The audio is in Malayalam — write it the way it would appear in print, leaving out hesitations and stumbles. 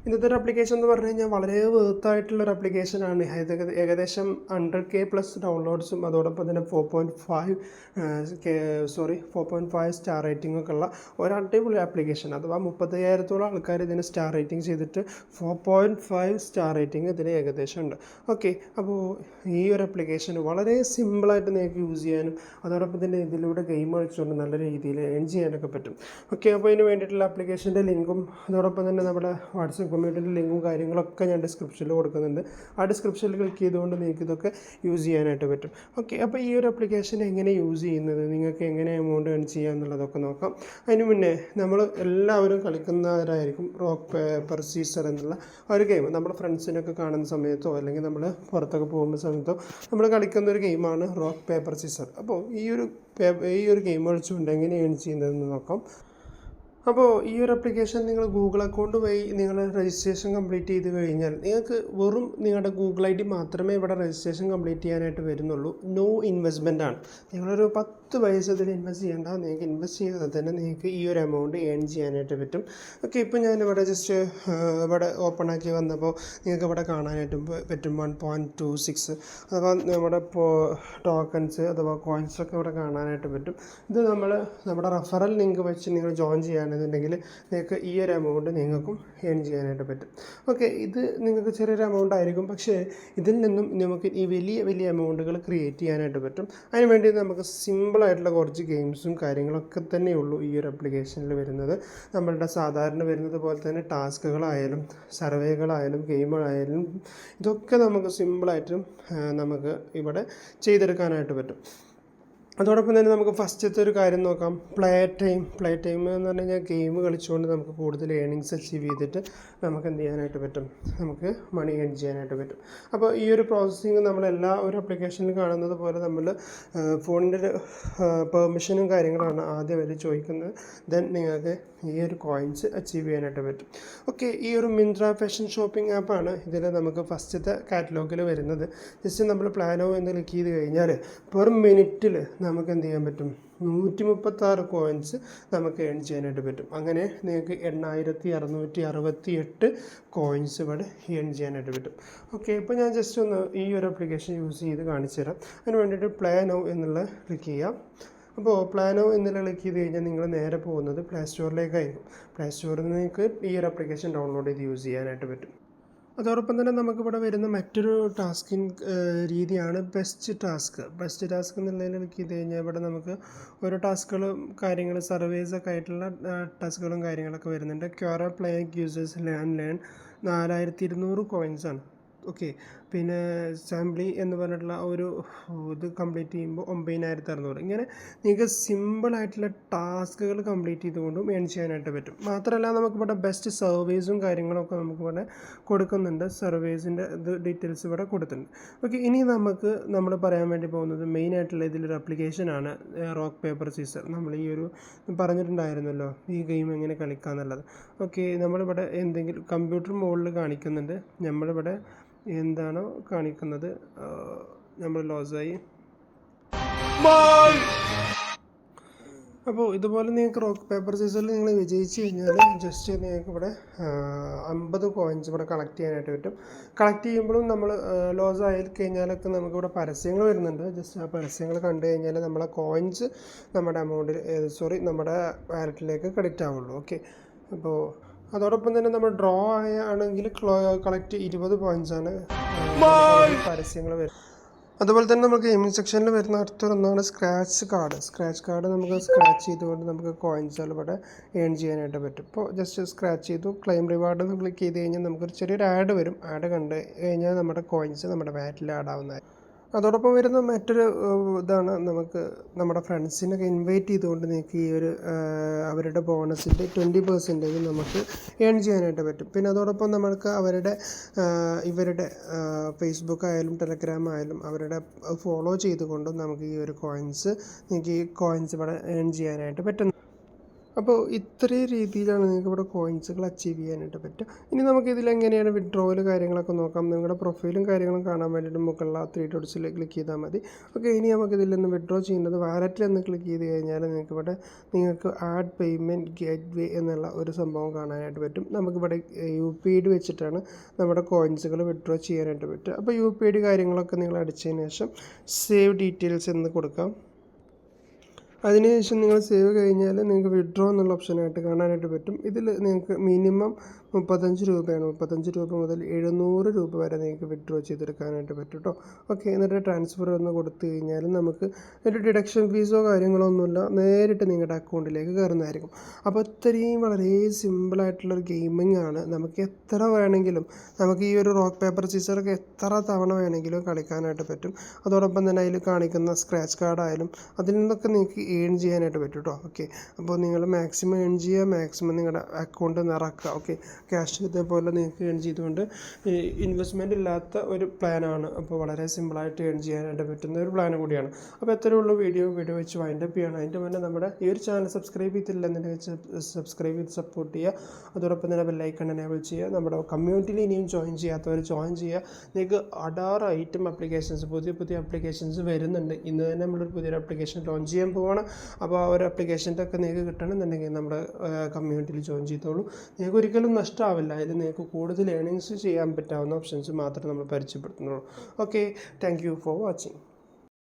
ഇന്നത്തെ ഒരു ആപ്ലിക്കേഷൻ എന്ന് പറഞ്ഞു കഴിഞ്ഞാൽ വളരെ വേർത്തായിട്ടുള്ളൊരു ആപ്ലിക്കേഷനാണ്. ഏകദേശം 100K പ്ലസ് ഡൗൺലോഡ്സും അതോടൊപ്പം തന്നെ 4.5 സ്റ്റാർ റേറ്റിംഗ് ഒക്കെ ഉള്ള ഒരു അടിപൊളി ആപ്ലിക്കേഷൻ. അഥവാ 35,000-ഓളം ആൾക്കാർ ഇതിന് സ്റ്റാർ റേറ്റിംഗ് ചെയ്തിട്ട് 4.5 സ്റ്റാർ റേറ്റിംഗ് ഇതിന് ഏകദേശം ഉണ്ട്. ഓക്കെ, അപ്പോൾ ഈ ഒരു ആപ്ലിക്കേഷൻ വളരെ സിമ്പിളായിട്ട് നിങ്ങൾക്ക് യൂസ് ചെയ്യാനും അതോടൊപ്പം തന്നെ ഇതിലൂടെ ഗെയിം കളിച്ചുകൊണ്ട് നല്ല രീതിയിൽ ഏൺ ചെയ്യാനൊക്കെ പറ്റും. ഓക്കെ, അപ്പോൾ ഇതിന് വേണ്ടിയിട്ടുള്ള ആപ്ലിക്കേഷൻ്റെ ലിങ്കും അതോടൊപ്പം തന്നെ നമ്മുടെ വാട്സപ്പ് കമ്മ്യൂണിറ്റിയുടെ ലിങ്കും കാര്യങ്ങളൊക്കെ ഞാൻ ഡിസ്ക്രിപ്ഷനിൽ കൊടുക്കുന്നുണ്ട്. ആ ഡിസ്ക്രിപ്ഷനിൽ ക്ലിക്ക് ചെയ്തുകൊണ്ട് നിങ്ങൾക്ക് ഇതൊക്കെ യൂസ് ചെയ്യാനായിട്ട് പറ്റും. ഓക്കെ, അപ്പോൾ ഈ ഒരു ആപ്ലിക്കേഷൻ എങ്ങനെ യൂസ് ചെയ്യുന്നത്, നിങ്ങൾക്ക് എങ്ങനെ എമൗണ്ട് ഏൺ ചെയ്യുക എന്നുള്ളതൊക്കെ നോക്കാം. അതിന് മുന്നേ നമ്മൾ എല്ലാവരും കളിക്കുന്നവരായിരിക്കും റോക്ക് പേപ്പർ സീസർ എന്നുള്ള ഒരു ഗെയിം. നമ്മുടെ ഫ്രണ്ട്സിനൊക്കെ കാണുന്ന സമയത്തോ അല്ലെങ്കിൽ നമ്മൾ പുറത്തൊക്കെ പോകുന്ന സമയത്തോ നമ്മൾ കളിക്കുന്ന ഒരു ഗെയിമാണ് റോക്ക് പേപ്പർ സീസർ. അപ്പോൾ ഈ ഒരു ഗെയിം കളിച്ചുകൊണ്ട് എങ്ങനെ ഏൺ ചെയ്യുന്നതെന്ന് നോക്കാം. അപ്പോൾ ഈ ഒരു ആപ്ലിക്കേഷൻ നിങ്ങൾ ഗൂഗിൾ അക്കൗണ്ട് വഴി നിങ്ങൾ രജിസ്ട്രേഷൻ കംപ്ലീറ്റ് ചെയ്ത് കഴിഞ്ഞാൽ നിങ്ങൾക്ക് വെറും നിങ്ങളുടെ ഗൂഗിൾ ID മാത്രമേ ഇവിടെ രജിസ്ട്രേഷൻ കംപ്ലീറ്റ് ചെയ്യാനായിട്ട് വരുന്നുള്ളൂ. നോ ഇൻവെസ്റ്റ്മെൻ്റ് ആണ്. നിങ്ങളൊരു 10 പൈസ ഇതിൽ ഇൻവെസ്റ്റ് ചെയ്യേണ്ട. നിങ്ങൾക്ക് ഇൻവെസ്റ്റ് ചെയ്യാതെ തന്നെ നിങ്ങൾക്ക് ഈ ഒരു എമൗണ്ട് ഏൺ ചെയ്യാനായിട്ട് പറ്റും. ഓക്കെ, ഇപ്പോൾ ഞാനിവിടെ ജസ്റ്റ് ഇവിടെ ഓപ്പൺ ആക്കി വന്നപ്പോൾ നിങ്ങൾക്ക് ഇവിടെ കാണാനായിട്ട് പറ്റും 1.26 അഥവാ നമ്മുടെ ടോക്കൺസ് അഥവാ കോയിൻസൊക്കെ ഇവിടെ കാണാനായിട്ട് പറ്റും. ഇത് നമ്മുടെ റെഫറൽ ലിങ്ക് വെച്ച് നിങ്ങൾ ജോയിൻ ചെയ്യുകയാണെന്നുണ്ടെങ്കിൽ നിങ്ങൾക്ക് ഈ ഒരു എമൗണ്ട് നിങ്ങൾക്കും ഏൺ ചെയ്യാനായിട്ട് പറ്റും. ഓക്കെ, ഇത് നിങ്ങൾക്ക് ചെറിയൊരു എമൗണ്ട് ആയിരിക്കും, പക്ഷേ ഇതിൽ നിന്നും നമുക്ക് ഈ വലിയ എമൗണ്ടുകൾ ക്രിയേറ്റ് ചെയ്യാനായിട്ട് പറ്റും. അതിനുവേണ്ടി നമുക്ക് സിമ്പിളായിട്ടുള്ള കുറച്ച് ഗെയിംസും കാര്യങ്ങളൊക്കെ തന്നെയുള്ളൂ ഈ ഒരു ആപ്ലിക്കേഷനിൽ വരുന്നത്. നമ്മളുടെ സാധാരണ വരുന്നത് പോലെ തന്നെ ടാസ്കുകളായാലും സർവേകളായാലും ഗെയിമുകളായാലും ഇതൊക്കെ നമുക്ക് സിമ്പിളായിട്ടും നമുക്ക് ഇവിടെ ചെയ്തെടുക്കാനായിട്ട് പറ്റും. അതോടൊപ്പം തന്നെ നമുക്ക് ഫസ്റ്റത്തെ ഒരു കാര്യം നോക്കാം, പ്ലേ ടൈം എന്ന് പറഞ്ഞു കഴിഞ്ഞാൽ ഗെയിം കളിച്ചുകൊണ്ട് നമുക്ക് കൂടുതൽ ഏണിങ്സ് അച്ചീവ് ചെയ്തിട്ട് നമുക്ക് എന്ത് ചെയ്യാനായിട്ട് പറ്റും, നമുക്ക് മണി ഏൺ ചെയ്യാനായിട്ട് പറ്റും. അപ്പോൾ ഈ ഒരു പ്രോസസ്സിങ് നമ്മളെല്ലാ ഒരു ആപ്ലിക്കേഷനിൽ കാണുന്നത് പോലെ നമ്മൾ ഫോണിൻ്റെ പെർമിഷനും കാര്യങ്ങളാണ് ആദ്യം അവർ ചോദിക്കുന്നത്. ദെൻ നിങ്ങൾക്ക് ഈ ഒരു കോയിൻസ് അച്ചീവ് ചെയ്യാനായിട്ട് പറ്റും. ഓക്കെ, ഈ ഒരു മിന്ത്ര ഫാഷൻ ഷോപ്പിംഗ് ആപ്പാണ് ഇതിൽ നമുക്ക് ഫസ്റ്റത്തെ കാറ്റലോഗിൽ വരുന്നത്. ജസ്റ്റ് നമ്മൾ പ്ലാനോ എന്ന് ക്ലിക്ക് ചെയ്ത് കഴിഞ്ഞാൽ പെർ മിനിറ്റിൽ നമുക്ക് എന്ത് ചെയ്യാൻ പറ്റും, 136 കോയിൻസ് നമുക്ക് ഏൺ ചെയ്യാനായിട്ട് പറ്റും. അങ്ങനെ നിങ്ങൾക്ക് 8,668 കോയിൻസ് ഇവിടെ ഏൺ ചെയ്യാനായിട്ട് പറ്റും. ഓക്കെ, ഇപ്പോൾ ഞാൻ ജസ്റ്റ് ഒന്ന് ഈ ഒരു ആപ്ലിക്കേഷൻ യൂസ് ചെയ്ത് കാണിച്ചു തരാം. അതിന് വേണ്ടിയിട്ട് പ്ലേ നൗ എന്നുള്ള ക്ലിക്ക് ചെയ്യാം. അപ്പോൾ പ്ലേ നൗ എന്നുള്ള ക്ലിക്ക് ചെയ്ത് കഴിഞ്ഞാൽ നിങ്ങൾ നേരെ പോകുന്നത് പ്ലേ സ്റ്റോറിലേക്കായിരിക്കും. പ്ലേ സ്റ്റോറിൽ നിന്ന് നിങ്ങൾക്ക് ഈ ഒരു ആപ്ലിക്കേഷൻ ഡൗൺലോഡ് ചെയ്ത് യൂസ് ചെയ്യാനായിട്ട് പറ്റും. അതോടൊപ്പം തന്നെ നമുക്കിവിടെ വരുന്ന മറ്റൊരു ടാസ്കിങ് രീതിയാണ് ബെസ്റ്റ് ടാസ്ക് എന്നുള്ളതിൽ ക്ലിക്ക് ചെയ്ത് കഴിഞ്ഞാൽ ഇവിടെ നമുക്ക് ഓരോ ടാസ്കുകളും സർവേസൊക്കെ ആയിട്ടുള്ള ടാസ്കുകളും കാര്യങ്ങളൊക്കെ വരുന്നുണ്ട്. ക്യോറ പ്ലേയിങ് യൂസേഴ്സ് ലേൺ 4,200 കോയിൻസാണ്. ഓക്കെ, പിന്നെ സാമ്പിളി എന്ന് പറഞ്ഞിട്ടുള്ള ഒരു ഇത് കംപ്ലീറ്റ് ചെയ്യുമ്പോൾ 9,600. ഇങ്ങനെ നിങ്ങൾക്ക് സിമ്പിളായിട്ടുള്ള ടാസ്കുകൾ കംപ്ലീറ്റ് ചെയ്തുകൊണ്ടും ഏൺ ചെയ്യാനായിട്ട് പറ്റും. മാത്രമല്ല നമുക്കിവിടെ ബെസ്റ്റ് സർവീസും കാര്യങ്ങളൊക്കെ നമുക്കിവിടെ കൊടുക്കുന്നുണ്ട്. സർവീസിൻ്റെ ഇത് ഡീറ്റെയിൽസ് ഇവിടെ കൊടുത്തിട്ടുണ്ട്. ഓക്കെ, ഇനി നമ്മൾ പറയാൻ വേണ്ടി പോകുന്നത് മെയിനായിട്ടുള്ള ഇതിലൊരു ആപ്ലിക്കേഷനാണ് റോക്ക് പേപ്പർ സീസർ. നമ്മൾ ഈ ഒരു പറഞ്ഞിട്ടുണ്ടായിരുന്നല്ലോ ഈ ഗെയിം എങ്ങനെ കളിക്കാമെന്നുള്ളത്. ഓക്കെ, നമ്മളിവിടെ എന്തെങ്കിലും കമ്പ്യൂട്ടർ മുകളിൽ കാണിക്കുന്നുണ്ട്. നമ്മളിവിടെ എന്താണോ കാണിക്കുന്നത് നമ്മൾ ലോസായി. അപ്പോൾ ഇതുപോലെ നിങ്ങൾക്ക് റോക്ക് പേപ്പർ സീസറിൽ നിങ്ങൾ വിജയിച്ച് കഴിഞ്ഞാൽ ജസ്റ്റ് നിങ്ങൾക്ക് ഇവിടെ 50 കോയിൻസ് ഇവിടെ കളക്ട് ചെയ്യാനായിട്ട് പറ്റും. കളക്ട് ചെയ്യുമ്പോഴും നമ്മൾ ലോസ് ആയി കഴിഞ്ഞാലൊക്കെ നമുക്കിവിടെ പരസ്യങ്ങൾ വരുന്നുണ്ട്. ജസ്റ്റ് ആ പരസ്യങ്ങൾ കണ്ടു കഴിഞ്ഞാൽ നമ്മളെ കോയിൻസ് നമ്മുടെ നമ്മുടെ വാലറ്റിലേക്ക് ക്രെഡിറ്റ് ആവുള്ളൂ. ഓക്കെ, അപ്പോൾ അതോടൊപ്പം തന്നെ നമ്മൾ ഡ്രോ ആണെങ്കിൽ കളക്ട് 20 പോയിൻറ്റ്സാണ് പരസ്യങ്ങൾ വരുന്നത്. അതുപോലെ തന്നെ നമുക്ക് ഗെയിമിംഗ് സെക്ഷനിൽ വരുന്ന അടുത്തൊന്നാണ് സ്ക്രാച്ച് കാർഡ്. നമുക്ക് സ്ക്രാച്ച് ചെയ്തുകൊണ്ട് നമുക്ക് കോയിൻസുകൾ ഇവിടെ ഏൺ ചെയ്യാനായിട്ട് പറ്റും. ഇപ്പോൾ ജസ്റ്റ് സ്ക്രാച്ച് ചെയ്തു ക്ലെയിം റിവാർഡ് എന്ന് ക്ലിക്ക് ചെയ്ത് കഴിഞ്ഞാൽ നമുക്കൊരു ചെറിയൊരു ആഡ് വരും. ആഡ് കണ്ട് കഴിഞ്ഞാൽ നമ്മുടെ കോയിൻസ് നമ്മുടെ വാലറ്റിൽ ആഡ് ആവുന്നതായിരിക്കും. അതോടൊപ്പം വരുന്ന മറ്റൊരു ഇതാണ് നമുക്ക് നമ്മുടെ ഫ്രണ്ട്സിനൊക്കെ ഇൻവൈറ്റ് ചെയ്തുകൊണ്ട് നിങ്ങൾക്ക് ഈ ഒരു അവരുടെ ബോണസിൻ്റെ 20% നമുക്ക് ഏൺ ചെയ്യാനായിട്ട് പറ്റും. പിന്നെ അതോടൊപ്പം നമുക്ക് ഇവരുടെ ഫേസ്ബുക്ക് ആയാലും ടെലഗ്രാം ആയാലും അവരുടെ ഫോളോ ചെയ്തുകൊണ്ടും നമുക്ക് ഈ കോയിൻസ് ഇവിടെ ഏൺ ചെയ്യാനായിട്ട് പറ്റും. അപ്പോൾ ഇത്രയും രീതിയിലാണ് നിങ്ങൾക്ക് ഇവിടെ കോയിൻസുകൾ അച്ചീവ് ചെയ്യാനായിട്ട് പറ്റുക. ഇനി നമുക്കിതിൽ എങ്ങനെയാണ് വിഡ്രോവൽ കാര്യങ്ങളൊക്കെ നോക്കാം. നിങ്ങളുടെ പ്രൊഫൈലും കാര്യങ്ങളും കാണാൻ വേണ്ടിയിട്ട് മുകളിൽ 3 ഡോട്ട്സിൽ ക്ലിക്ക് ചെയ്താൽ മതി. ഓക്കെ, ഇനി നമുക്കിതിൽ നിന്ന് വിഡ്രോ ചെയ്യുന്നത് വാലറ്റിൽ നിന്ന് ക്ലിക്ക് ചെയ്ത് കഴിഞ്ഞാൽ നിങ്ങൾക്ക് ആഡ് പേയ്മെൻറ്റ് ഗേറ്റ് വേ എന്നുള്ള ഒരു സംഭവം കാണാനായിട്ട് പറ്റും. നമുക്കിവിടെ UPID വെച്ചിട്ടാണ് നമ്മുടെ കോയിൻസുകൾ വിഡ്രോ ചെയ്യാനായിട്ട് പറ്റുക. അപ്പോൾ UPID കാര്യങ്ങളൊക്കെ നിങ്ങൾ അടിച്ചതിന് ശേഷം സേവ് ഡീറ്റെയിൽസ് എന്ന് കൊടുക്കാം. അതിനുശേഷം നിങ്ങൾ സേവ് കഴിഞ്ഞാൽ നിങ്ങൾക്ക് വിഡ്രോ എന്നുള്ള ഓപ്ഷനായിട്ട് കാണാനായിട്ട് പറ്റും. ഇതിൽ നിങ്ങൾക്ക് മിനിമം 35 രൂപയാണ്. 35 രൂപ മുതൽ 700 രൂപ വരെ നിങ്ങൾക്ക് വിഡ്രോ ചെയ്തെടുക്കാനായിട്ട് പറ്റും കേട്ടോ. ഓക്കെ, എന്നിട്ട് ട്രാൻസ്ഫർ ഒന്ന് കൊടുത്തു കഴിഞ്ഞാൽ നമുക്ക് ഒരു ഡിഡക്ഷൻ ഫീസോ കാര്യങ്ങളോ ഒന്നുമില്ല, നേരിട്ട് നിങ്ങളുടെ അക്കൗണ്ടിലേക്ക് കയറുന്നതായിരിക്കും. അപ്പോൾ ഇത്രയും വളരെ സിമ്പിളായിട്ടുള്ളൊരു ഗെയിമിംഗ് ആണ്. നമുക്ക് എത്ര വേണമെങ്കിലും നമുക്ക് ഈ ഒരു റോക്ക് പേപ്പർ സീസറൊക്കെ എത്ര തവണ വേണമെങ്കിലും കളിക്കാനായിട്ട് പറ്റും. അതോടൊപ്പം തന്നെ അതിൽ കാണിക്കുന്ന സ്ക്രാച്ച് കാർഡായാലും അതിൽ നിന്നൊക്കെ നിങ്ങൾക്ക് ഏൺ ചെയ്യാനായിട്ട് പറ്റും കേട്ടോ. ഓക്കെ, അപ്പോൾ നിങ്ങൾ മാക്സിമം ഏൺ ചെയ്യുക, മാക്സിമം നിങ്ങളുടെ അക്കൗണ്ട് നിറക്കുക. ഓക്കെ, ക്യാഷ് ഇതേപോലെ നിങ്ങൾക്ക് ഏൺ ചെയ്തുകൊണ്ട് ഇൻവെസ്റ്റ്മെൻറ്റ് ഇല്ലാത്ത ഒരു പ്ലാനാണ്. അപ്പോൾ വളരെ സിമ്പിളായിട്ട് ഏൺ ചെയ്യാനായിട്ട് പറ്റുന്ന ഒരു പ്ലാൻ കൂടിയാണ്. അപ്പോൾ എത്രയേ ഉള്ളൂ. വീഡിയോ വെച്ച് വൈൻഡപ്പ് ചെയ്യണം. അതിൻ്റെ മുന്നേ നമ്മുടെ ഈ ഒരു ചാനൽ സബ്സ്ക്രൈബ് ചെയ്തില്ല എന്നുണ്ടെങ്കിൽ സബ്സ്ക്രൈബ് ചെയ്ത് സപ്പോർട്ട് ചെയ്യുക. അതോടൊപ്പം തന്നെ ബെല്ലൈക്കൺ എനേബിൾ ചെയ്യുക. നമ്മുടെ കമ്മ്യൂണിറ്റിയിൽ ഇനിയും ജോയിൻ ചെയ്യാത്തവർ ജോയിൻ ചെയ്യുക. നിങ്ങൾക്ക് 16 ഐറ്റം ആപ്ലിക്കേഷൻസ്, പുതിയ ആപ്ലിക്കേഷൻസ് വരുന്നുണ്ട്. ഇന്ന് തന്നെ നമ്മളൊരു പുതിയൊരു ആപ്ലിക്കേഷൻ ലോഞ്ച് ചെയ്യാൻ പോവാണ്. അപ്പോൾ ആ ഒരു ആപ്ലിക്കേഷൻ്റെ ഒക്കെ നിങ്ങൾക്ക് കിട്ടണമെന്നുണ്ടെങ്കിൽ നമ്മുടെ കമ്മ്യൂണിറ്റിയിൽ ജോയിൻ ചെയ്തോളൂ. നിങ്ങൾക്ക് ഒരിക്കലും നഷ്ടമാവില്ല. അതിൽ നിങ്ങൾക്ക് കൂടുതൽ ഏണിങ്സ് ചെയ്യാൻ പറ്റാവുന്ന ഓപ്ഷൻസ് മാത്രമേ നമ്മൾ പരിചയപ്പെടുത്തുന്നുള്ളൂ. Okay, thank you for watching.